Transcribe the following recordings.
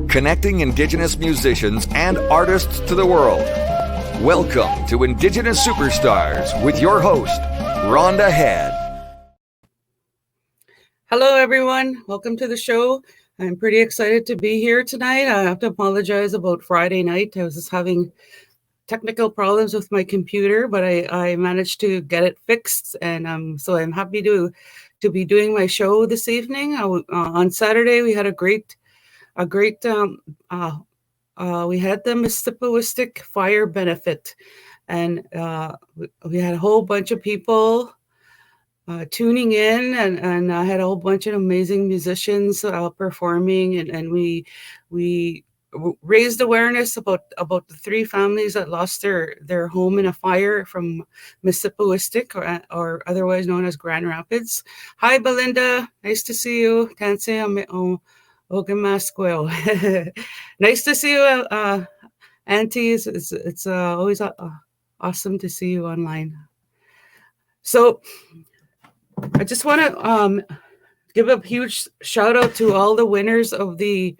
connecting Indigenous musicians and artists to the world. Welcome to Indigenous Superstars with your host, Rhonda Head. Hello, everyone. Welcome to the show. I'm pretty excited to be here tonight. I have to apologize about Friday night. I was just having technical problems with my computer, but I managed to get it fixed, and so I'm happy to be doing my show this evening. On Saturday, we had a great we had the Mississippiwistic Fire Benefit, and we had a whole bunch of people tuning in, and I had a whole bunch of amazing musicians performing, and we raised awareness about the 3 families that lost their home in a fire from Mississippiwistic, or otherwise known as Grand Rapids. Hi, Belinda. Nice to see you. Nice to see you, Auntie. It's always awesome to see you online. So I just want to give a huge shout out to all the winners of the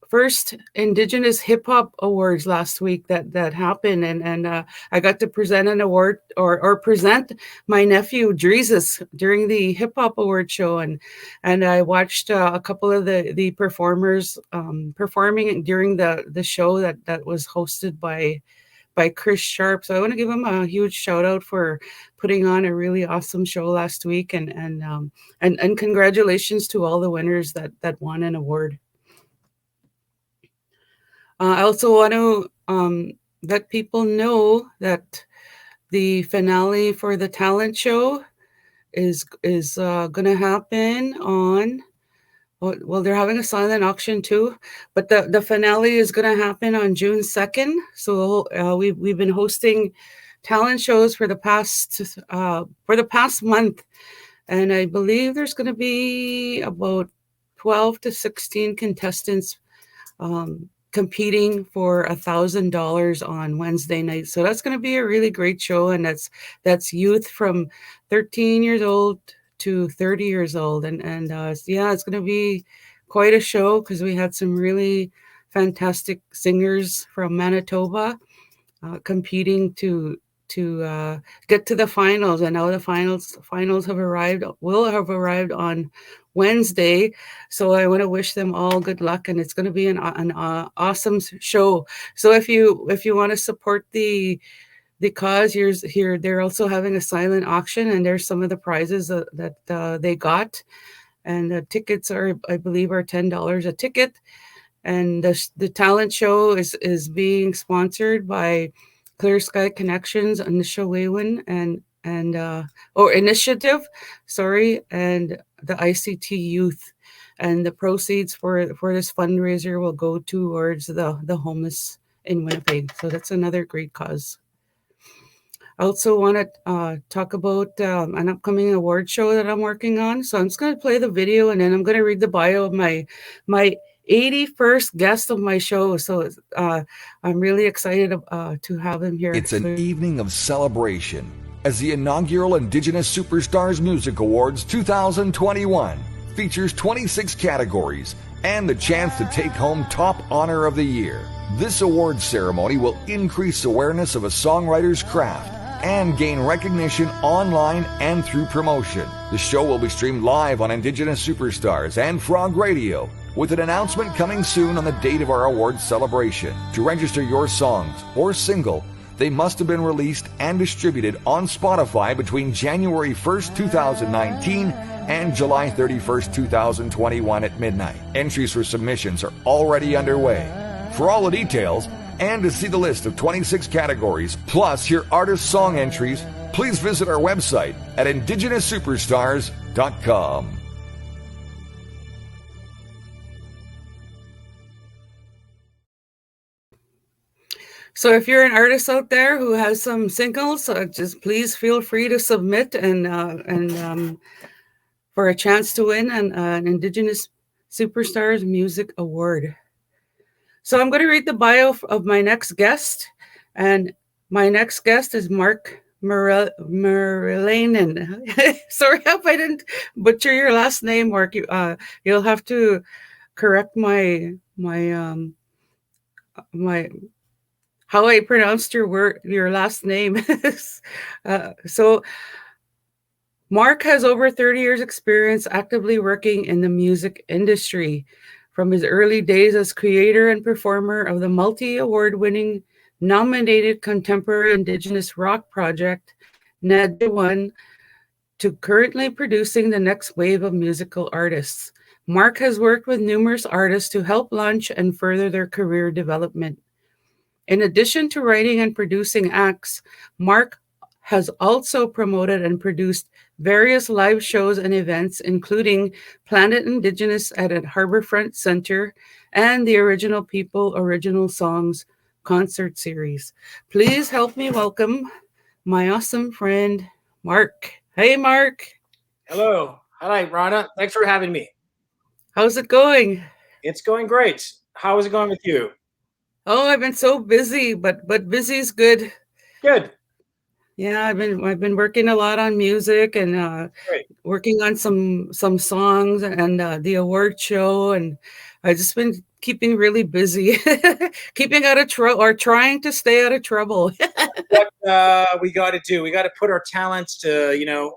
first Indigenous Hip Hop Awards last week that happened, and I got to present an award or present my nephew Dreezus during the Hip Hop Award show, and I watched a couple of the performers performing during the show that was hosted by Chris Sharp. So I want to give him a huge shout out for putting on a really awesome show last week, and congratulations to all the winners that won an award. I also want to let people know that the finale for the talent show is going to happen on, well, they're having a silent auction too, but the finale is going to happen on June 2nd. So we've been hosting talent shows for the past month, and I believe there's going to be about 12 to 16 contestants competing for $1,000 on Wednesday night. So that's going to be a really great show, and that's youth from 13 years old to 30 years old, and yeah, it's going to be quite a show because we had some really fantastic singers from Manitoba competing to get to the finals, and now the finals will have arrived on Wednesday. So I want to wish them all good luck, and it's going to be an awesome show. So if you want to support the cause, here they're also having a silent auction, and there's some of the prizes that they got, and the tickets are, I believe, are $10 a ticket. And the talent show is being sponsored by Clear Sky Connections, Initiative, and the ICT Youth, and the proceeds for this fundraiser will go towards the homeless in Winnipeg. So that's another great cause. I also want to talk about an upcoming award show that I'm working on. So I'm just going to play the video, and then I'm going to read the bio of my 81st guest of my show. So I'm really excited to have him here. It's an evening of celebration as the inaugural Indigenous Superstars Music Awards 2021 features 26 categories and the chance to take home Top Honor of the Year. This awards ceremony will increase awareness of a songwriter's craft and gain recognition online and through promotion. The show will be streamed live on Indigenous Superstars and Frog Radio, with an announcement coming soon on the date of our awards celebration. To register your songs or single, they must have been released and distributed on Spotify between January 1st, 2019 and July 31st, 2021 at midnight. Entries for submissions are already underway. For all the details, and to see the list of 26 categories, plus hear artist song entries, please visit our website at indigenousuperstars.com. So if you're an artist out there who has some singles, just please feel free to submit and for a chance to win an Indigenous Superstars Music Award. So I'm going to read the bio of my next guest, and my next guest is Marc Merilainen. Sorry if I didn't butcher your last name, Marc. You'll have to correct my how I pronounced your last name. So Marc has over 30 years experience actively working in the music industry. From his early days as creator and performer of the multi-award winning nominated contemporary Indigenous rock project, Nadja One, to currently producing the next wave of musical artists. Marc has worked with numerous artists to help launch and further their career development. In addition to writing and producing acts, Marc has also promoted and produced various live shows and events, including Planet Indigenous at Harborfront Center and the Original People Original Songs concert series. Please help me welcome my awesome friend, Marc. Hey, Marc. Hello. Hi, Rhonda. Thanks for having me. How's it going? It's going great. How is it going with you? Oh, I've been so busy, but busy is good. Good. Yeah, I've been working a lot on music and Great. working on some songs and the award show, and I've just been keeping really busy, keeping out of trouble or trying to stay out of trouble. What we got to do, we got to put our talents to,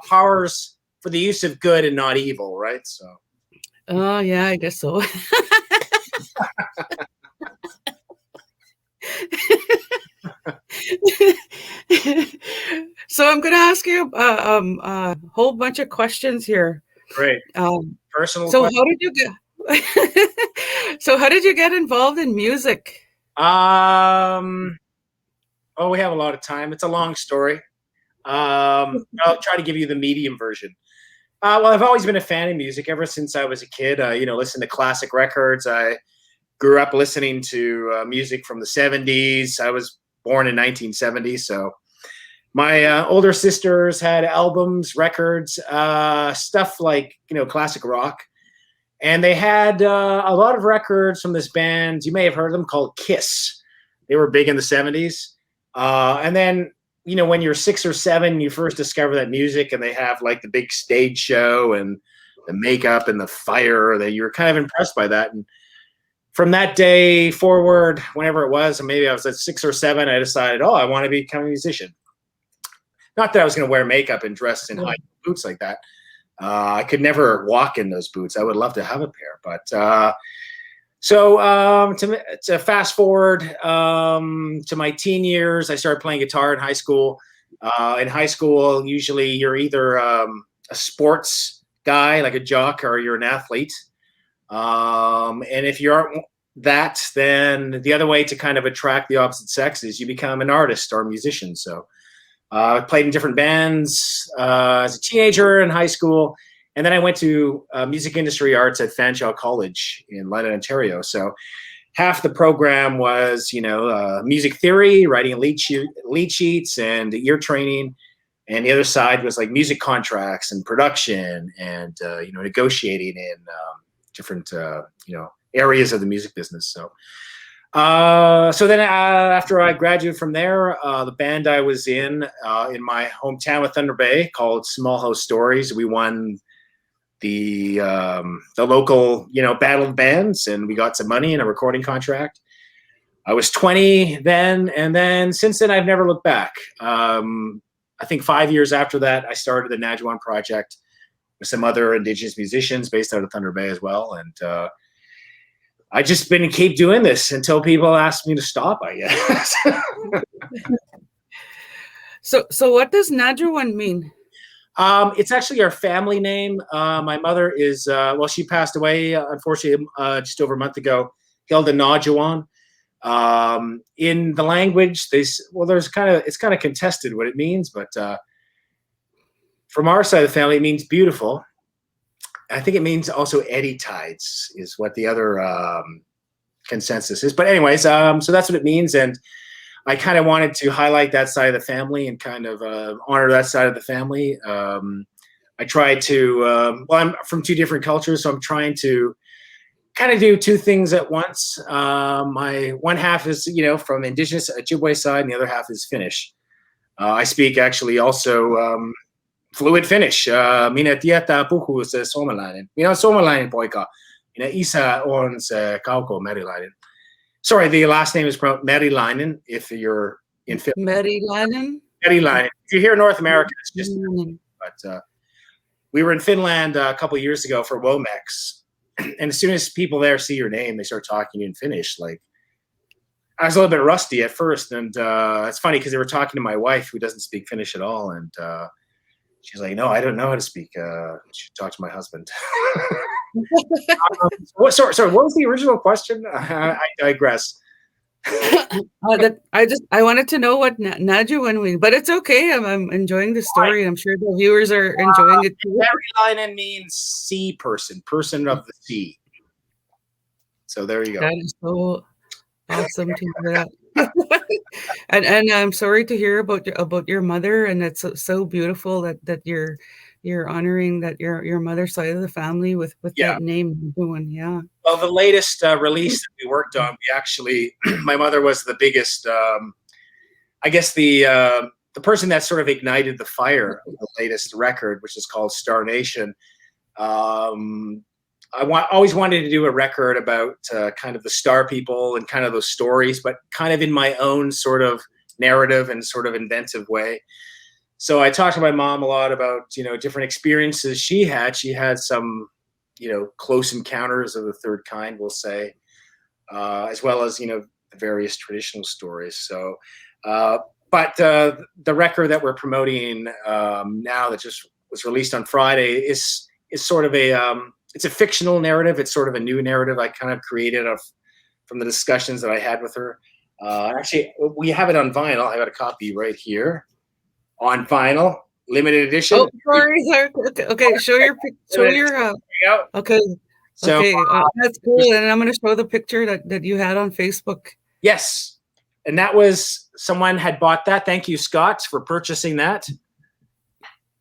powers for the use of good and not evil, right? So. Oh yeah, I guess so. So I'm going to ask you a whole bunch of questions here. Great. Personal. So question. how did you get? So how did you get involved in music? Oh, we have a lot of time. It's a long story. I'll try to give you the medium version. Well, I've always been a fan of music ever since I was a kid. Listened to classic records. I grew up listening to music from the 70s. I was born in 1970, so my older sisters had albums, records, stuff like, classic rock. And they had a lot of records from this band. You may have heard of them, called Kiss. They were big in the 70s. And then, when you're 6 or 7, you first discover that music, and they have like the big stage show and the makeup and the fire, that you're kind of impressed by that. And from that day forward, whenever it was, and maybe I was at 6 or 7, I decided, I want to become a musician. Not that I was going to wear makeup and dress in high boots like that. I could never walk in those boots. I would love to have a pair, but to fast forward to my teen years, I started playing guitar in high school. In high school, usually you're either a sports guy, like a jock, or you're an athlete. And if you aren't that, then the other way to kind of attract the opposite sex is you become an artist or a musician. So I played in different bands as a teenager in high school. And then I went to music industry arts at Fanshawe College in London, Ontario. So half the program was, music theory, writing lead sheets and ear training. And the other side was like music contracts and production and, negotiating in different, areas of the music business. So then after I graduated from there, the band I was in my hometown of Thunder Bay, called Small House Stories, we won the local, battle of bands, and we got some money and a recording contract. I was 20 then, and then since then I've never looked back. I think 5 years after that, I started the Nadja One project with some other Indigenous musicians based out of Thunder Bay as well, and I just keep doing this until people ask me to stop, I guess. So what does Nadja One mean? It's actually our family name. My mother is, she passed away, unfortunately, just over a month ago, Hilda Nadja One. In the language, it's kind of contested what it means, but from our side of the family, it means beautiful. I think it means also eddy tides is what the other consensus is. But anyways, so that's what it means. And I kind of wanted to highlight that side of the family and kind of honor that side of the family. I tried to, I'm from 2 different cultures, so I'm trying to kind of do 2 things at once. My one half is, from Indigenous Ojibwe side, and the other half is Finnish. I speak actually also fluid Finnish. Minä tietää puhua se suomalainen. Minä olen suomalainen poika. Isa owns Kauko Merilainen. Sorry, the last name is pronounced Merilainen. If you're in Finland, Merilainen. Merilainen. If you're here in North America, it's just. But we were in Finland a couple of years ago for Womex, and as soon as people there see your name, they start talking to you in Finnish. Like, I was a little bit rusty at first, and it's funny because they were talking to my wife, who doesn't speak Finnish at all, and she's like, "No, I don't know how to speak." She talked to my husband. Sorry, what was the original question? I digress. I wanted to know what Najuan, but it's okay. I'm enjoying the story. I'm sure the viewers are enjoying it too. Merilainen means sea person of the sea. So there you go. That is so awesome to hear that. and I'm sorry to hear about your mother, and it's so beautiful that you're honoring that your mother's side of the family with that name. Yeah. Well, the latest release that we worked on, we actually, my mother was the biggest, I guess the person that sort of ignited the fire of the latest record, which is called Star Nation. Always wanted to do a record about kind of the star people and kind of those stories, but kind of in my own sort of narrative and sort of inventive way. So I talked to my mom a lot about, different experiences she had. She had some, close encounters of the third kind, we'll say, as well as, the various traditional stories. So, but the record that we're promoting now that just was released on Friday is sort of it's a fictional narrative. It's sort of a new narrative I kind of created from the discussions that I had with her. Actually, we have it on vinyl. I got a copy right here on vinyl, limited edition. Oh, sorry. Okay, show your. Okay. So, okay, that's cool. And I'm going to show the picture that you had on Facebook. Yes, and that was someone had bought that. Thank you, Scott, for purchasing that.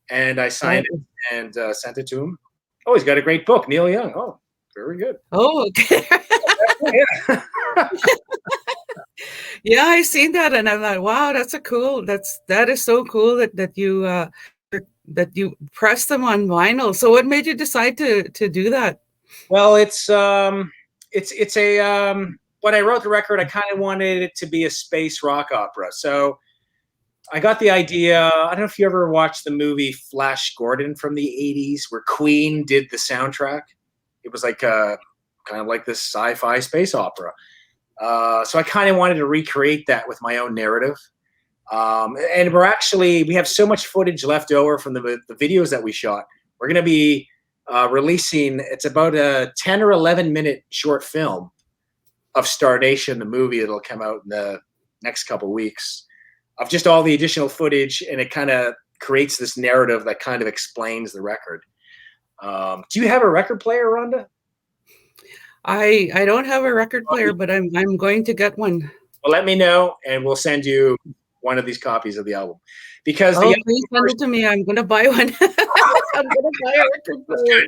And I signed it and sent it to him. Oh, he's got a great book, Neil Young. Oh, very good. Oh, okay. Yeah. Yeah, I seen that, and I'm like, wow, that is so cool that you pressed them on vinyl. So, what made you decide to do that? Well, it's a when I wrote the record, I kind of wanted it to be a space rock opera. So I got the idea. I don't know if you ever watched the movie Flash Gordon from the 80s, where Queen did the soundtrack. It was like kind of like this sci-fi space opera. So I kind of wanted to recreate that with my own narrative. And we have so much footage left over from the videos that we shot. We're going to be releasing, it's about a 10 or 11 minute short film of Star Nation, the movie that'll come out in the next couple of weeks, of just all the additional footage, and it kind of creates this narrative that kind of explains the record. Do you have a record player, Rhonda? I don't have a record player, but I'm going to get one. Well, let me know, and we'll send you one of these copies of the album. Because please send it to me. I'm going to buy one. I'm going to buy a record player.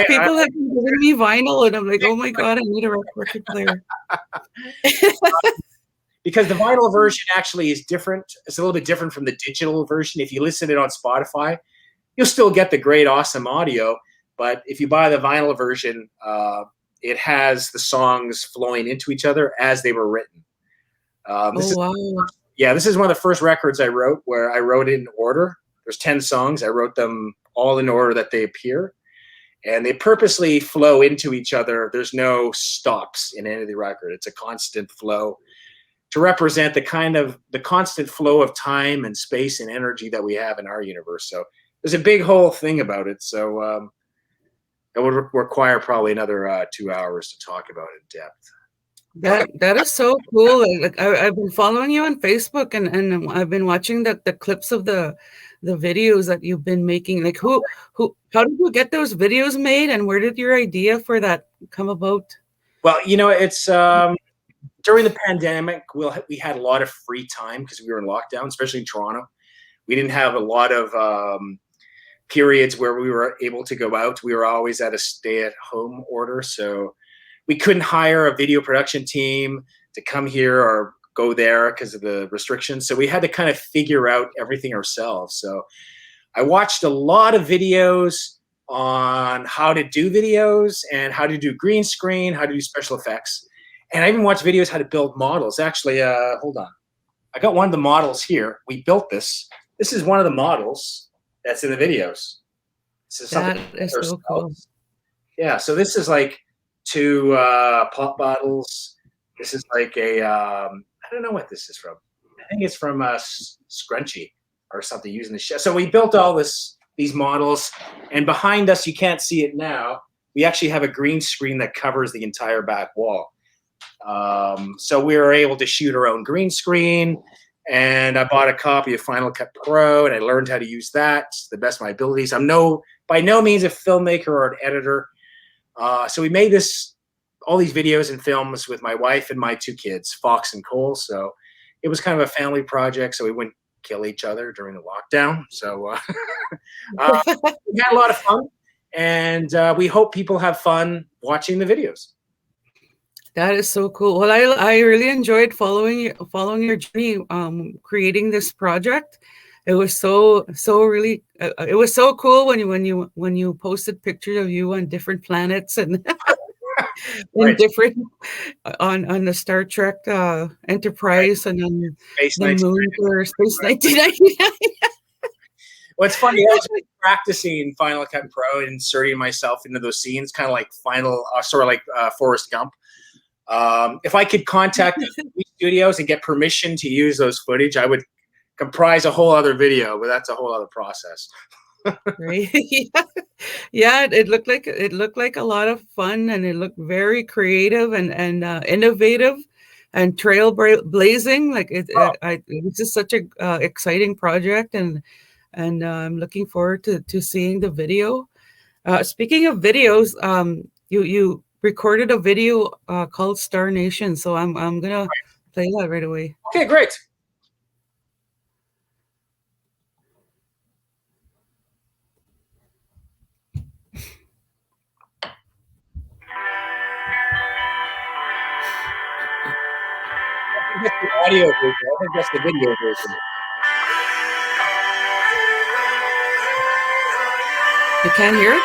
People have been giving me vinyl, and I'm like, oh my God, I need a record player. Because the vinyl version actually is different. It's a little bit different from the digital version. If you listen to it on Spotify, you'll still get the great, awesome audio. But if you buy the vinyl version, it has the songs flowing into each other as they were written. This is one of the first records I wrote where I wrote it in order. There's 10 songs. I wrote them all in order that they appear. And they purposely flow into each other. There's no stops in any of the record. It's a constant flow to represent the constant flow of time and space and energy that we have in our universe. So there's a big whole thing about it. So it would require probably another 2 hours to talk about it in depth. That is so cool. Like I've been following you on Facebook, and I've been watching the clips of the videos that you've been making. Like how did you get those videos made, and where did your idea for that come about? Well, it's during the pandemic, we had a lot of free time because we were in lockdown, especially in Toronto. We didn't have a lot of periods where we were able to go out. We were always at a stay-at-home order, so we couldn't hire a video production team to come here or go there because of the restrictions. So we had to kind of figure out everything ourselves. So I watched a lot of videos on how to do videos and how to do green screen, how to do special effects. And I even watched videos how to build models. Actually, hold on. I got one of the models here. We built this. This is one of the models that's in the videos. This is something That is so cool. Yeah, so this is like 2 pop bottles. This is like a, I don't know what this is from. I think it's from Scrunchy or something using the shell. So we built all these models, and behind us, you can't see it now, we actually have a green screen that covers the entire back wall. So we were able to shoot our own green screen, and I bought a copy of Final Cut Pro, and I learned how to use that to the best of my abilities. I'm by no means a filmmaker or an editor. So we made all these videos and films with my wife and my 2 kids, Fox and Cole. So it was kind of a family project, so we wouldn't kill each other during the lockdown. So we had a lot of fun, and we hope people have fun watching the videos. That is so cool. Well, I really enjoyed following your journey, creating this project. It was so really. It was so cool when you posted pictures of you on different planets and Right. different on the Star Trek Enterprise, right. And on Space the moon for Space 1999. Well, it's funny. I was practicing Final Cut Pro and inserting myself into those scenes, kind of like sort of like Forrest Gump. If I could contact the studios and get permission to use those footage, I would comprise a whole other video, but that's a whole other process. Right. Yeah, it looked like a lot of fun, and it looked very creative and innovative and trailblazing. Like it was just such a exciting project, and I'm looking forward to seeing the video. Speaking of videos, you recorded a video called Star Nation, so I'm gonna play that right away. Okay, great. I think that's the audio version. I think that's the video version. You can't hear it?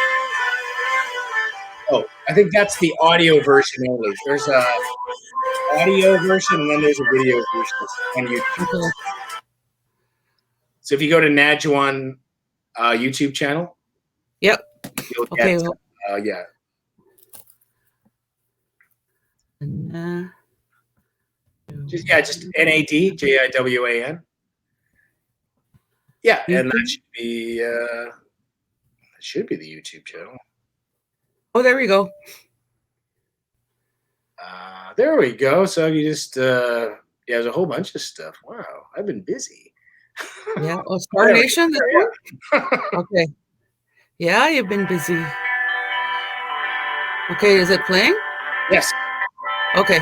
Oh, I think that's the audio version only. There's a audio version, and then there's a video version on YouTube. Okay. So if you go to Najuan YouTube channel, yep. You'll okay. Get, yeah. Just NADJIWAN. Yeah, and that should be the YouTube channel. Oh, there we go. There we go. So you just there's a whole bunch of stuff. Wow, I've been busy. Yeah. Oh, Star Nation. Okay. Yeah, you've been busy. Okay, is it playing? Yes. Okay.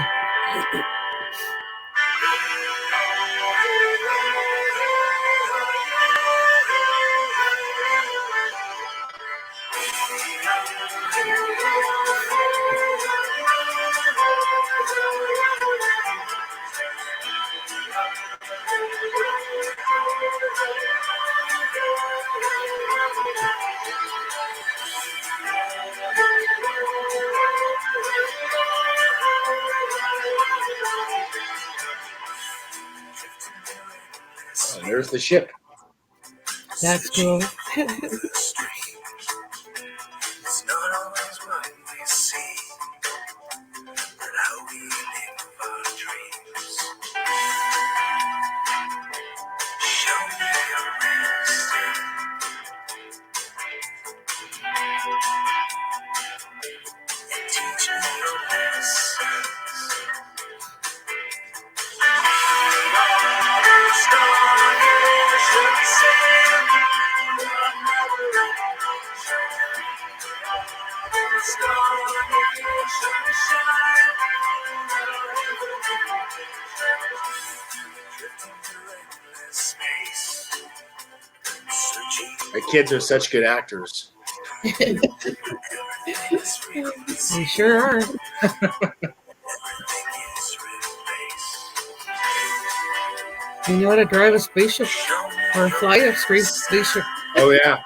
Oh, there's the ship. That's cool. My kids are such good actors. They sure are. You know how to drive a spaceship or fly a spaceship. Oh yeah.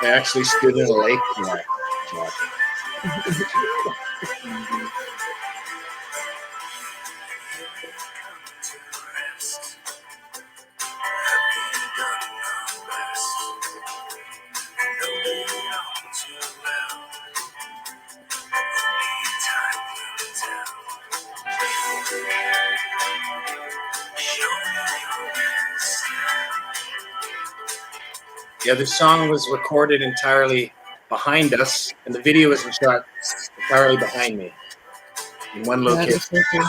I actually stood in a lake for that job. The other song was recorded entirely behind us, and the video was shot entirely behind me in one That location. is so cool.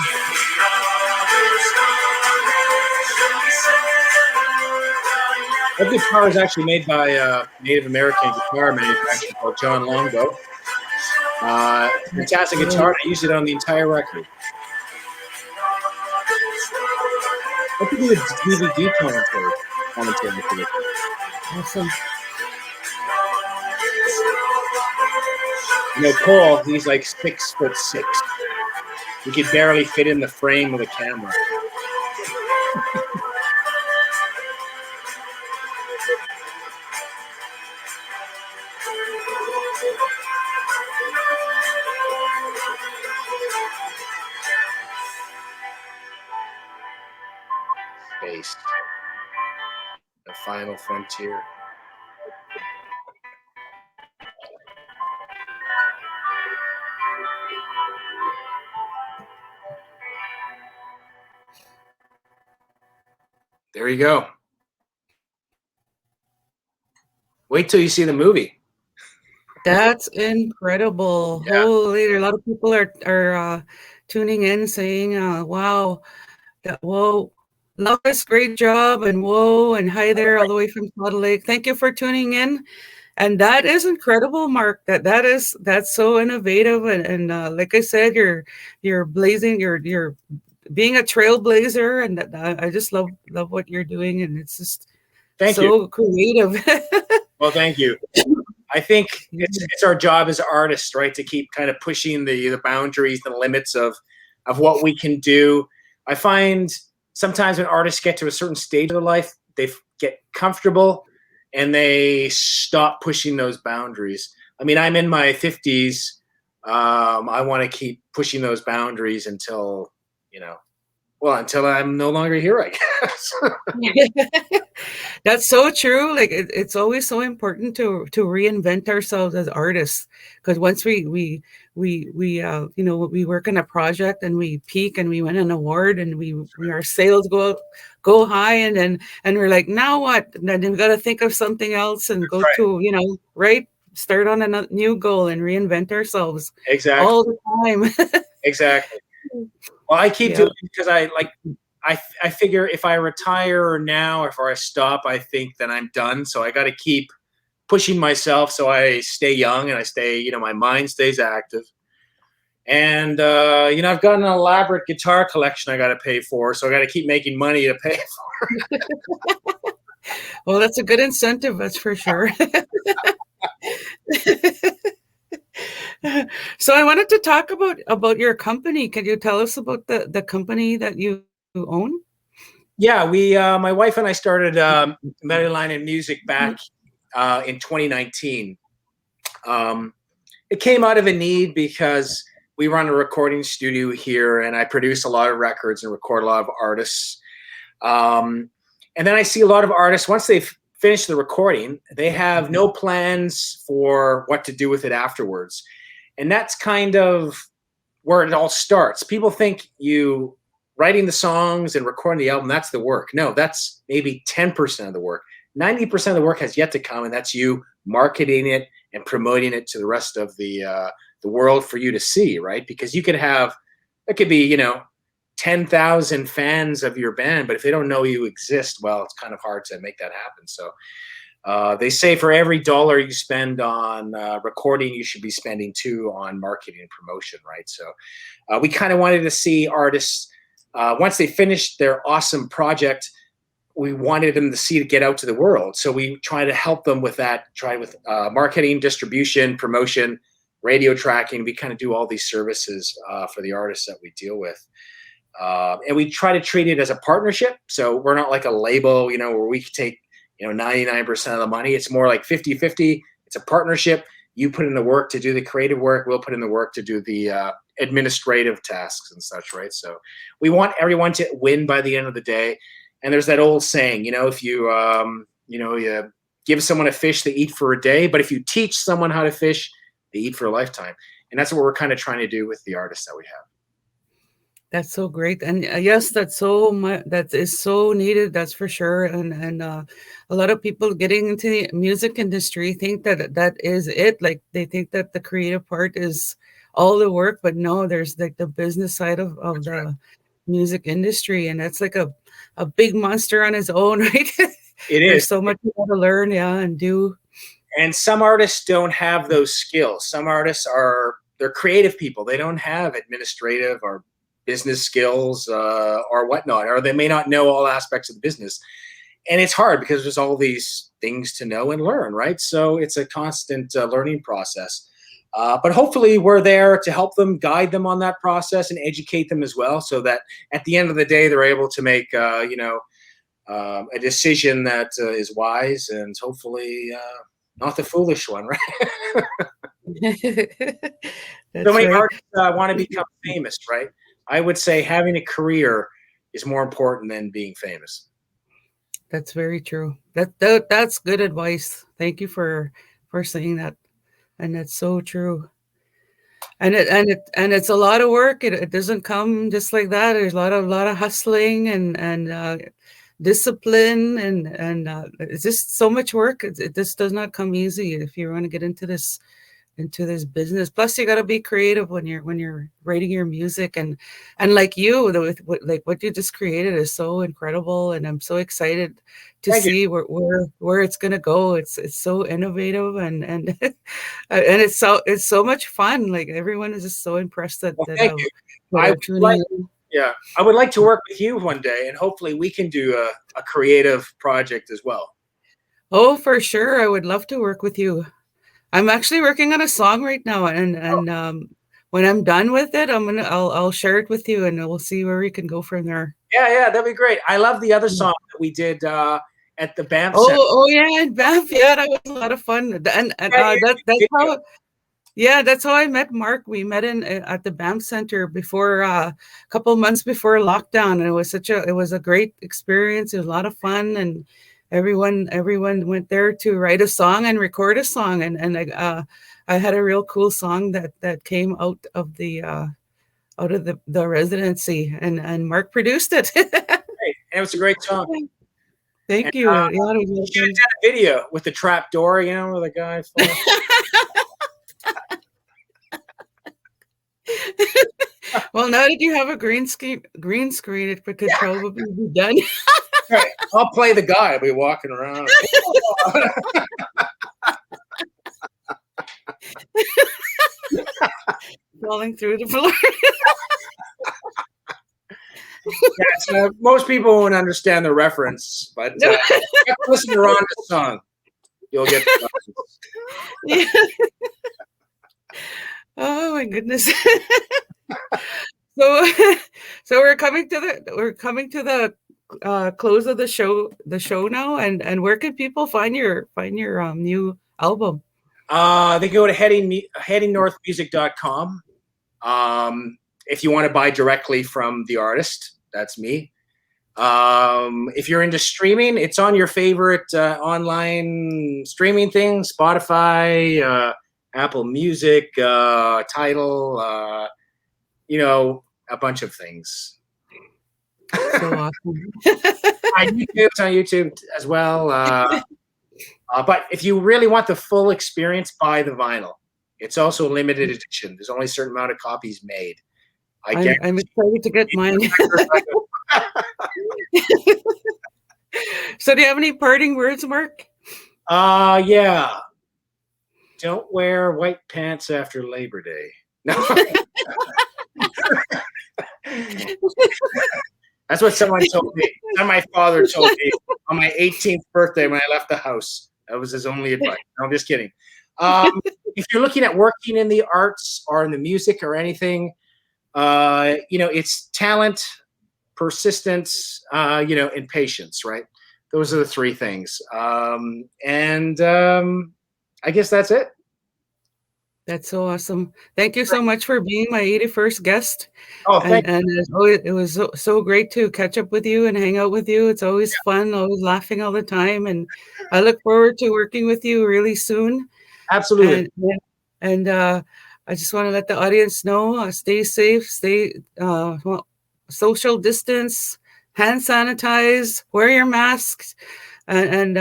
That guitar is actually made by a Native American guitar manufacturer called John Longo. Fantastic guitar. I used it on the entire record. I could do a DVD commentary for this. Awesome. You know, Cole, he's like 6'6". He could barely fit in the frame of the camera. Space. The final frontier. There you go. Wait till you see the movie. That's incredible. Yeah. Holy, a lot of people are tuning in saying, wow, whoa, Lois, great job, and whoa, and hi there, all the way from Salt Lake. Thank you for tuning in. And that is incredible, Marc. That's so innovative. And like I said, you're blazing, you're being a trailblazer, and I just love what you're doing, and it's just Thank so you. creative. Well, thank you. I think it's our job as artists, right, to keep kind of pushing the boundaries, the limits of what we can do. I find sometimes when artists get to a certain stage of their life, they get comfortable and they stop pushing those boundaries. I mean, I'm in my 50s. I want to keep pushing those boundaries until, until I'm no longer here, I guess. That's so true. Like it's always so important to reinvent ourselves as artists, because once we work on a project and we peak and we win an award and our sales go high, and we're like, now what? And then we got to think of something else and go to start on a new goal and reinvent ourselves. Exactly. All the time. Exactly. Well, I keep doing it because I figure if I retire now, if I stop, I think then I'm done. So I got to keep pushing myself so I stay young and I stay, my mind stays active. And, I've got an elaborate guitar collection I got to pay for. So I got to keep making money to pay for it. Well, that's a good incentive. That's for sure. So I wanted to talk about your company. Can you tell us about the company that you own? Yeah, my wife and I started Merilainen Music back in 2019. It came out of a need because we run a recording studio here, and I produce a lot of records and record a lot of artists. And then I see a lot of artists, once they've finished the recording, they have no plans for what to do with it afterwards. And that's kind of where it all starts. People think you writing the songs and recording the album, that's the work. No, that's maybe 10% of the work. 90% of the work has yet to come, and that's you marketing it and promoting it to the rest of the world for you to see, right? Because it could be, 10,000 fans of your band, but if they don't know you exist, well, it's kind of hard to make that happen. So they say for every dollar you spend on recording, you should be spending 2 on marketing and promotion, right? So we kind of wanted to see artists, once they finished their awesome project, we wanted them to get out to the world. So we try to help them with that, try with marketing, distribution, promotion, radio tracking. We kind of do all these services for the artists that we deal with. And we try to treat it as a partnership. So we're not like a label, you know, where we take, you know, 99% of the money. It's more like 50-50. It's a partnership. You put in the work to do the creative work. We'll put in the work to do the administrative tasks and such, right? So we want everyone to win by the end of the day. And there's that old saying, you know, if you, you give someone a fish, they eat for a day. But if you teach someone how to fish, they eat for a lifetime. And that's what we're kind of trying to do with the artists that we have. That's so great, and yes, that's so much. That is so needed. That's for sure. And a lot of people getting into the music industry think that that is it. Like they think that the creative part is all the work, but no, there's like the business side of the music industry, and that's like a big monster on its own, right? It There's is so much you got to learn, and do. And some artists don't have those skills. Some artists they're creative people. They don't have administrative or business skills or whatnot, or they may not know all aspects of the business. And it's hard because there's all these things to know and learn, right? So it's a constant learning process. But hopefully we're there to help them, guide them on that process, and educate them as well, so that at the end of the day, they're able to make, a decision that is wise and hopefully not the foolish one, right? So many artists want to become famous, right? I would say having a career is more important than being famous. That's very true. That's good advice. Thank you for saying that, and that's so true. And it's a lot of work. It doesn't come just like that. There's a lot of hustling and discipline and it's just so much work. This does not come easy if you want to get into this business. Plus you got to be creative when you're writing your music, and like you, like what you just created is so incredible, and I'm so excited to see where it's going to go. It's so innovative and and it's so much fun. Like everyone is just so impressed that I would like to work with you one day, and hopefully we can do a creative project as well. Oh, for sure. I would love to work with you. I'm actually working on a song right now, and when I'm done with it, I'll share it with you, and we'll see where we can go from there. Yeah, that'd be great. I love the other song that we did at the Banff Center. Center. Oh yeah, Banff. Yeah, that was a lot of fun. And that's how. Yeah, that's how I met Marc. We met at the Banff Center before a couple months before lockdown, and it was a great experience. It was a lot of fun, and everyone went there to write a song and record a song, and I had a real cool song that came out of the residency, and Marc produced it. And it was a great song. Thank you. You should have done a video with the trap door, you know, with the guy. Well, now that you have a green screen, it could probably be done. Right. I'll play the guy. I'll be walking around. Falling through the floor. So most people won't understand the reference, but listen to Rhonda's song. You'll get the reference. Yeah. Oh my goodness. So we're coming to the close of the show now, and where can people find your new album? They go to headingnorthmusic.com. If you want to buy directly from the artist, that's me. If you're into streaming, it's on your favorite online streaming thing, Spotify, Apple Music, Tidal, a bunch of things. So awesome. It's on YouTube as well. But if you really want the full experience, buy the vinyl. It's also a limited edition. There's only a certain amount of copies made. I'm excited to get mine. So do you have any parting words, Marc? Yeah. Don't wear white pants after Labor Day. No. That's what someone told me. And my father told me on my 18th birthday when I left the house. That was his only advice. No, I'm just kidding. if you're looking at working in the arts or in the music or anything, it's talent, persistence, and patience, right? Those are the three things. I guess that's it. That's so awesome. Thank you so much for being my 81st guest. Oh, thank you. And it was so great to catch up with you and hang out with you. It's always fun, always laughing all the time. And I look forward to working with you really soon. Absolutely. And I just want to let the audience know, stay safe, social distance, hand sanitize, wear your masks, and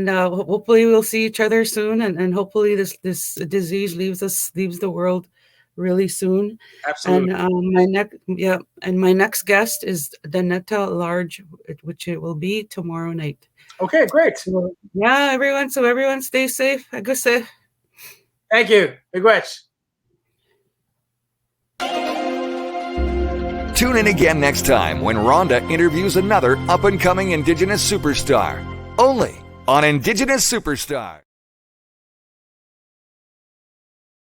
hopefully we'll see each other soon, and hopefully this disease leaves the world really soon. Absolutely. And my next guest is Danetta Large, which it will be tomorrow night. Okay, great. So, everyone stay safe. Go safe. Thank you. Miigwech. Tune in again next time when Rhonda interviews another up-and-coming Indigenous superstar. Only on Indigenous Superstar.